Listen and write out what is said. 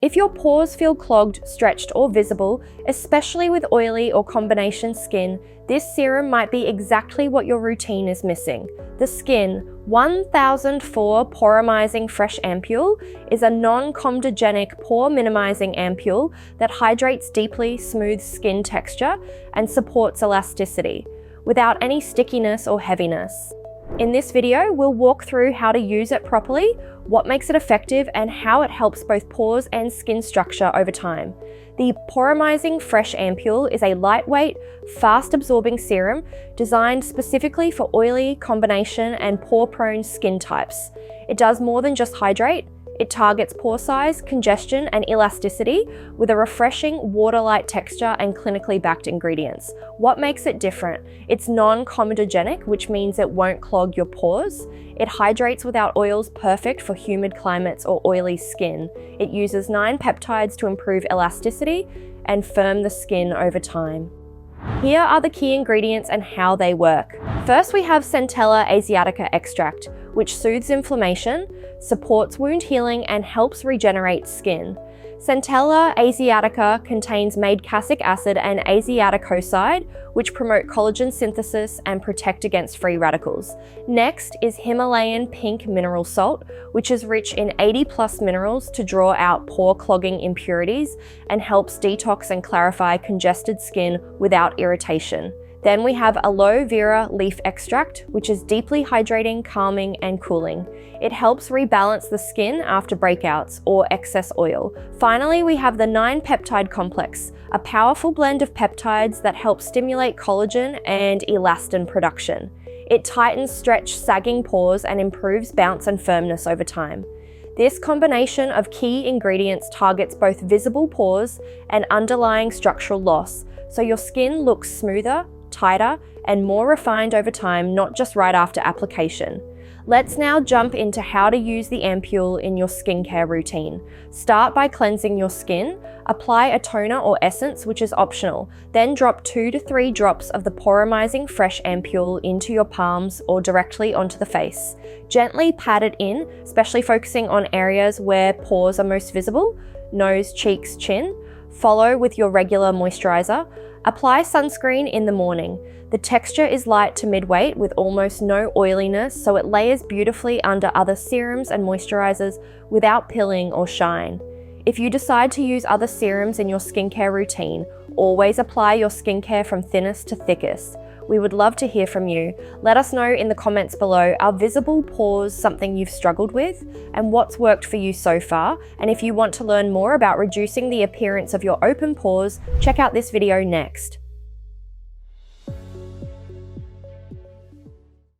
If your pores feel clogged, stretched, or visible, especially with oily or combination skin, this serum might be exactly what your routine is missing. The SKIN1004 Poremizing Fresh Ampoule is a non-comedogenic pore-minimizing ampoule that hydrates deeply, smooths skin texture, and supports elasticity, without any stickiness or heaviness. In this video, we'll walk through how to use it properly, what makes it effective, and how it helps both pores and skin structure over time. The Poremizing Fresh Ampoule is a lightweight, fast-absorbing serum designed specifically for oily, combination, and pore-prone skin types. It does more than just hydrate. It targets pore size, congestion, and elasticity with a refreshing water-like texture and clinically backed ingredients. What makes it different? It's non-comedogenic, which means it won't clog your pores. It hydrates without oils, perfect for humid climates or oily skin. It uses 9 peptides to improve elasticity and firm the skin over time. Here are the key ingredients and how they work. First, we have Centella asiatica extract, which soothes inflammation, supports wound healing, and helps regenerate skin. Centella asiatica contains maidcasic acid and asiaticoside, which promote collagen synthesis and protect against free radicals. Next is Himalayan pink mineral salt, which is rich in 80+ minerals to draw out pore-clogging impurities and helps detox and clarify congested skin without irritation. Then we have aloe vera leaf extract, which is deeply hydrating, calming, and cooling. It helps rebalance the skin after breakouts or excess oil. Finally, we have the 9 peptide complex, a powerful blend of peptides that help stimulate collagen and elastin production. It tightens stretched, sagging pores and improves bounce and firmness over time. This combination of key ingredients targets both visible pores and underlying structural loss, so your skin looks smoother, tighter, and more refined over time, not just right after application. Let's now jump into how to use the ampoule in your skincare routine. Start by cleansing your skin. Apply a toner or essence, which is optional. Then drop 2 to 3 drops of the Poremizing Fresh Ampoule into your palms or directly onto the face. Gently pat it in, especially focusing on areas where pores are most visible: nose, cheeks, chin. Follow with your regular moisturizer. Apply sunscreen in the morning. The texture is light to mid-weight with almost no oiliness, so it layers beautifully under other serums and moisturizers without pilling or shine. If you decide to use other serums in your skincare routine, always apply your skincare from thinnest to thickest. We would love to hear from you. Let us know in the comments below, are visible pores something you've struggled with, and what's worked for you so far? And if you want to learn more about reducing the appearance of your open pores, check out this video next.